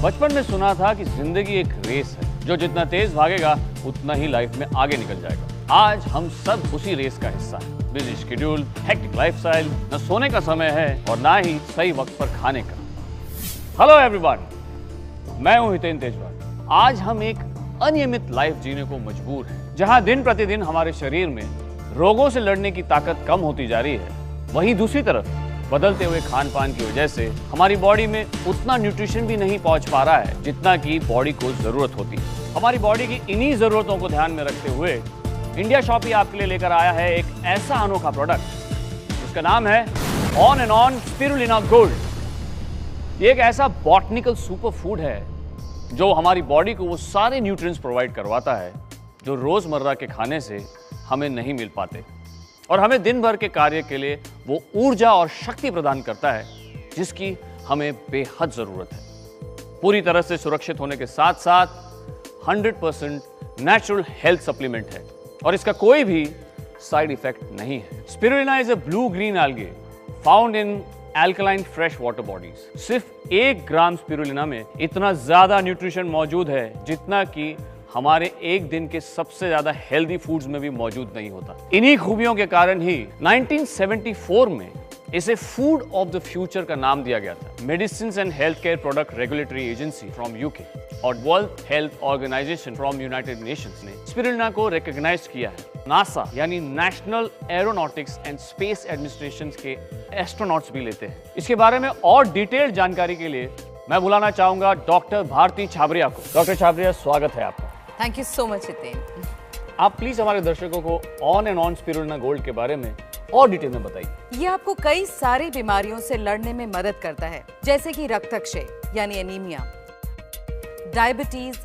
बचपन में सुना था कि जिंदगी एक रेस है, जो जितना तेज भागेगा उतना ही लाइफ में आगे निकल जाएगा। आज हम सब उसी रेस का हिस्सा हैं। बिजी शेड्यूल, हेक्टिक लाइफस्टाइल, न सोने का समय है और ना ही सही वक्त पर खाने का। हेलो एवरीवन, मैं हूं हितेन तेजवाल। आज हम एक अनियमित लाइफ जीने को मजबूर हैं, जहां दिन प्रतिदिन हमारे शरीर में रोगों से लड़ने की ताकत कम होती जा रही है। वहीं दूसरी तरफ बदलते हुए खान पान की वजह से हमारी बॉडी में उतना न्यूट्रिशन भी नहीं पहुंच पा रहा है जितना कि बॉडी को जरूरत होती है। हमारी बॉडी की इन्हीं जरूरतों को ध्यान में रखते हुए इंडिया शॉपी आपके लिए लेकर आया है एक ऐसा अनोखा प्रोडक्ट जिसका नाम है on and on spirulina gold. ये एक ऐसा बॉटनिकल सुपर फूड है जो हमारी बॉडी को वो सारे न्यूट्रिएंट्स प्रोवाइड करवाता है जो रोजमर्रा के खाने से हमें नहीं मिल पाते, और हमें दिन भर के कार्य के लिए वो ऊर्जा और शक्ति प्रदान करता है जिसकी हमें बेहद जरूरत है। पूरी तरह से सुरक्षित होने के साथ साथ 100% नेचुरल हेल्थ सप्लीमेंट है और इसका कोई भी साइड इफेक्ट नहीं है। Spirulina is a blue green algae found in alkaline fresh water bodies. सिर्फ 1 ग्राम स्पिरुलिना में इतना ज्यादा न्यूट्रिशन मौजूद है जितना कि हमारे एक दिन के सबसे ज्यादा हेल्दी फूड्स में भी मौजूद नहीं होता। इन्हीं खूबियों के कारण ही 1974 में इसे फूड ऑफ द फ्यूचर का नाम दिया गया था। Medicine and Health Care Product Regulatory Agency from UK और World Health Organization from United Nations ने स्पिरुलिना को रिकॉग्नाइज किया है। नासा यानी National Aeronautics and Space Administration के एस्ट्रोनॉट्स भी लेते हैं। इसके बारे में और डिटेल्ड जानकारी के लिए मैं बुलाना चाहूंगा डॉक्टर भारती छाबरिया को। डॉक्टर छाबरिया, स्वागत है आपका। Thank you so much Hiten. आप प्लीज हमारे दर्शकों को on and on spirulina gold के बारे में और डिटेल में बताइए। ये आपको कई सारी बीमारियों से लड़ने में मदद करता है, जैसे कि रक्तक्षय यानी एनीमिया, डायबिटीज,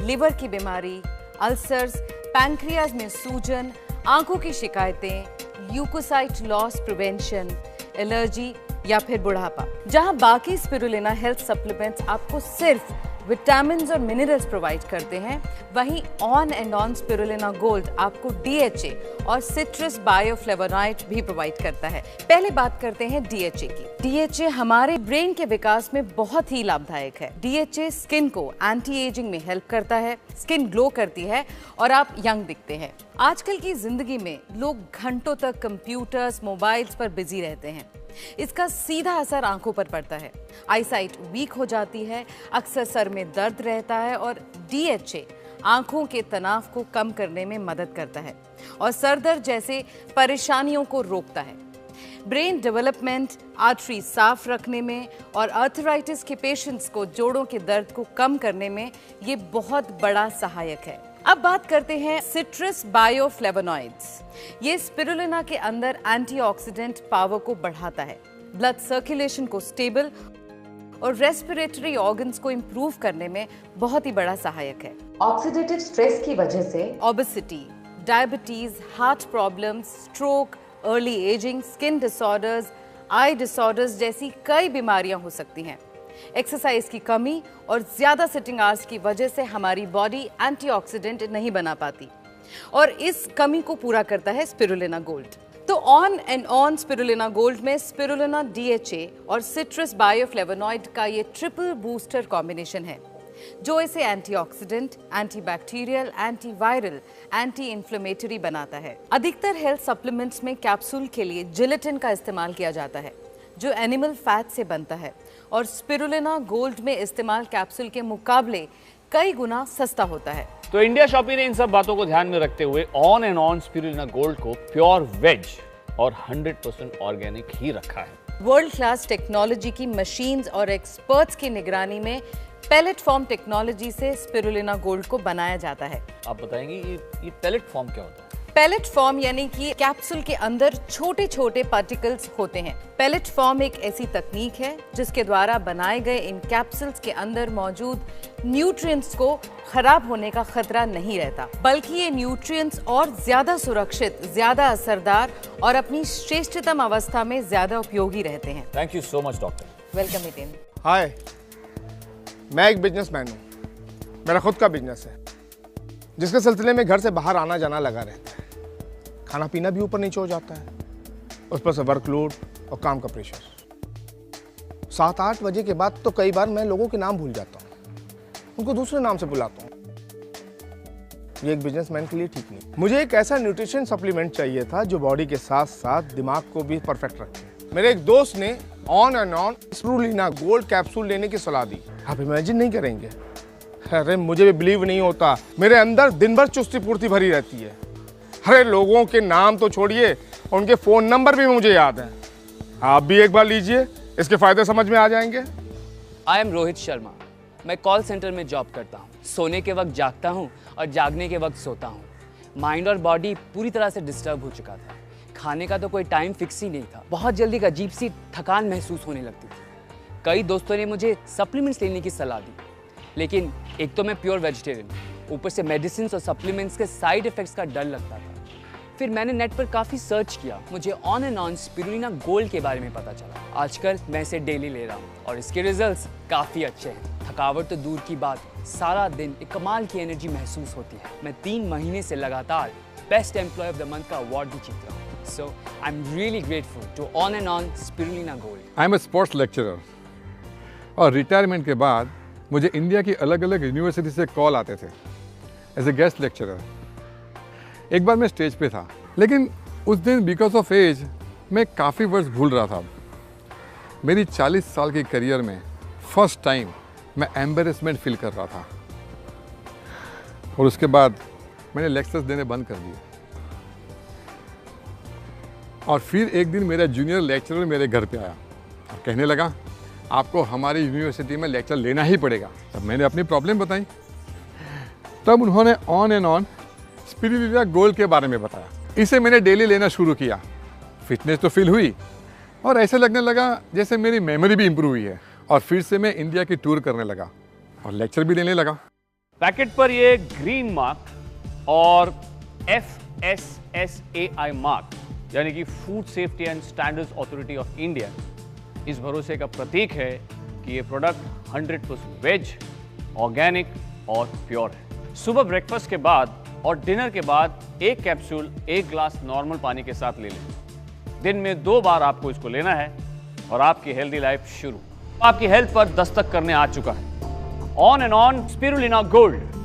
लिवर की बीमारी, अल्सर्स, पैंक्रियाज में सूजन, आंखों की शिकायतें, ल्यूकोसाइट लॉस प्रिवेंशन, एलर्जी या फिर बुढ़ापा। जहां बाकी स्पिरुलिना हेल्थ सप्लीमेंट्स आपको सिर्फ विटामिन्स और मिनरल्स प्रोवाइड करते हैं, वहीं on and on spirulina gold आपको DHA और सिट्रस बायोफ्लेवोनॉइड भी प्रोवाइड करता है। पहले बात करते हैं DHA की। DHA हमारे ब्रेन के विकास में बहुत ही लाभदायक है। DHA स्किन को एंटी एजिंग में हेल्प करता है, स्किन ग्लो करती है और आप यंग दिखते हैं। आजकल की जिंदगी में लोग घंटों तक कंप्यूटर्स, मोबाइल्स पर बिजी रहते हैं। इसका सीधा असर आंखों पर पड़ता है। आईसाइट वीक हो जाती है, अक्सर सर में दर्द रहता है और DHA आंखों के तनाव को कम करने में मदद करता है और सर दर्द जैसे परेशानियों को रोकता है। ब्रेन डेवलपमेंट, आर्टरी साफ रखने में और आर्थराइटिस के पेशेंट्स को जोड़ों के दर्द को कम करने में ये बहुत बड़ा सहायक है। अब बात करते हैं सिट्रस बायोफ्लेवोनॉइड्स। ये स्पिरुलिना के अंदर एंटीऑक्सीडेंट पावर को बढ़ाता है, ब्लड सर्कुलेशन को स्टेबल और रेस्पिरेटरी ऑर्गन्स को इंप्रूव करने में बहुत ही बड़ा सहायक है। ऑक्सीडेटिव स्ट्रेस की वजह से obesity, diabetes, heart problems, stroke, early ageing, skin disorders, eye disorders जैसी कई बीमारियां हो सकती हैं। एक्सरसाइज की कमी और ज्यादा सिटिंग आवर्स की वजह से हमारी बॉडी एंटीऑक्सीडेंट नहीं बना पाती और इस कमी को पूरा करता है स्पिरुलिना गोल्ड। तो on and on spirulina gold में स्पिरुलिना, DHA और सिट्रस बायोफ्लेवोनॉइड का ये ट्रिपल बूस्टर कॉम्बिनेशन है जो इसे antioxidant, antibacterial, antiviral, anti inflammatory बनाता है। अधिकतर हेल्थ सप्लीमेंट्स में कैप्सूल के लिए जिलेटिन का इस्तेमाल किया जाता है जो एनिमल फैट से बनता है और स्पिरुलिना गोल्ड में इस्तेमाल कैप्सूल के मुकाबले कई गुना सस्ता होता है। तो इंडिया शॉपी ने इन सब बातों को ध्यान में रखते हुए on and on spirulina gold को प्योर वेज और 100% ऑर्गेनिक ही रखा है। वर्ल्ड क्लास टेक्नोलॉजी की मशीन्स और एक्सपर्ट्स की निगरानी में पैलेट फॉर्म टेक्नोलॉजी से स्पिरुलिना गोल्ड को बनाया जाता है। आप बताएंगे ये पैलेट फॉर्म क्या होता है? पैलेट फॉर्म यानी कि कैप्सूल के अंदर छोटे छोटे पार्टिकल्स होते हैं। पैलेट फॉर्म एक ऐसी तकनीक है जिसके द्वारा बनाए गए इन कैप्सूल्स के अंदर मौजूद न्यूट्रिएंट्स को खराब होने का खतरा नहीं रहता, बल्कि ये न्यूट्रिएंट्स और ज्यादा सुरक्षित, ज्यादा असरदार और अपनी श्रेष्ठतम अवस्था में ज्यादा उपयोगी रहते हैं। Thank you so much doctor. Welcome Hiten. Hi, मैं एक बिजनेसमैन हूँ। मेरा खुद का बिजनेस है जिसके सिलसिले में घर से बाहर आना जाना लगा रहता है। खाना पीना भी ऊपर नीचे हो जाता है, उस पर से वर्कलोड और काम का प्रेशर। 7-8 बजे के बाद तो कई बार मैं लोगों के नाम भूल जाता हूँ, उनको दूसरे नाम से बुलाता हूँ। ये एक बिजनेसमैन के लिए ठीक नहीं। मुझे एक ऐसा न्यूट्रिशन सप्लीमेंट चाहिए था जो बॉडी के साथ साथ दिमाग को भी परफेक्ट रखे। मेरे एक दोस्त ने on and on spirulina gold capsule लेने की सलाह दी। आप इमेजिन नहीं करेंगे, अरे मुझे भी बिलीव नहीं होता, मेरे अंदर दिन भर चुस्ती पूर्ति भरी रहती है। अरे लोगों के नाम तो छोड़िए, उनके फ़ोन नंबर भी मुझे याद है। आप भी एक बार लीजिए, इसके फ़ायदे समझ में आ जाएंगे। I am Rohit Sharma. मैं कॉल सेंटर में जॉब करता हूँ। सोने के वक्त जागता हूँ और जागने के वक्त सोता हूँ। माइंड और बॉडी पूरी तरह से डिस्टर्ब हो चुका था। खाने का तो कोई टाइम फिक्स ही नहीं था। बहुत जल्दी एक अजीब सी थकान महसूस होने लगती थी। कई दोस्तों ने मुझे सप्लीमेंट्स लेने की सलाह दी, लेकिन एक तो मैं प्योर वेजिटेरियन, ऊपर से मेडिसिन और सप्लीमेंट्स के साइड इफेक्ट्स का डर लगता था। फिर मैंने नेट पर काफ़ी सर्च किया, मुझे on and on spirulina gold के बारे में पता चला। आजकल मैं इसे डेली ले रहा हूँ और इसके रिजल्ट्स काफ़ी अच्छे हैं। थकावट तो दूर की बात, सारा दिन एक कमाल की एनर्जी महसूस होती है। मैं 3 महीने से लगातार best employ of the month का अवार्ड भी जीत रहा हूँ। So I am really grateful to on and on spirulina gold. I am a sports lecturer और रिटायरमेंट के बाद मुझे इंडिया की अलग अलग यूनिवर्सिटी से कॉल आते थे एज ए गेस्ट लेक्चरर। एक बार मैं स्टेज पे था, लेकिन उस दिन बिकॉज ऑफ एज मैं काफ़ी वर्ड्स भूल रहा था। मेरी 40 साल की करियर में फर्स्ट टाइम मैं एम्बेरसमेंट फील कर रहा था और उसके बाद मैंने लेक्चर्स देने बंद कर दिए। और फिर एक दिन मेरा जूनियर लेक्चरर मेरे घर पे आया और कहने लगा, आपको हमारी यूनिवर्सिटी में लेक्चर लेना ही पड़ेगा। तब मैंने अपनी प्रॉब्लम बताई। तब उन्होंने on and on spirulina gold के बारे में बताया। इसे मैंने डेली लेना शुरू किया। फिटनेस तो फील हुई और ऐसे लगने लगा जैसे मेरी मेमोरी भी इम्प्रूव हुई है। और फिर से मैं इंडिया की टूर करने लगा और लेक्चर भी देने लगा। पैकेट पर ये ग्रीन मार्क और FSSAI मार्क यानी कि food safety and standards authority of India इस भरोसे का प्रतीक है कि ये प्रोडक्ट 100% वेज, ऑर्गेनिक और प्योर है। सुबह ब्रेकफास्ट के बाद और डिनर के बाद एक कैप्सूल 1 ग्लास नॉर्मल पानी के साथ ले लें। दिन में 2 बार आपको इसको लेना है और आपकी हेल्दी लाइफ शुरू। आपकी हेल्थ पर दस्तक करने आ चुका है on and on spirulina gold.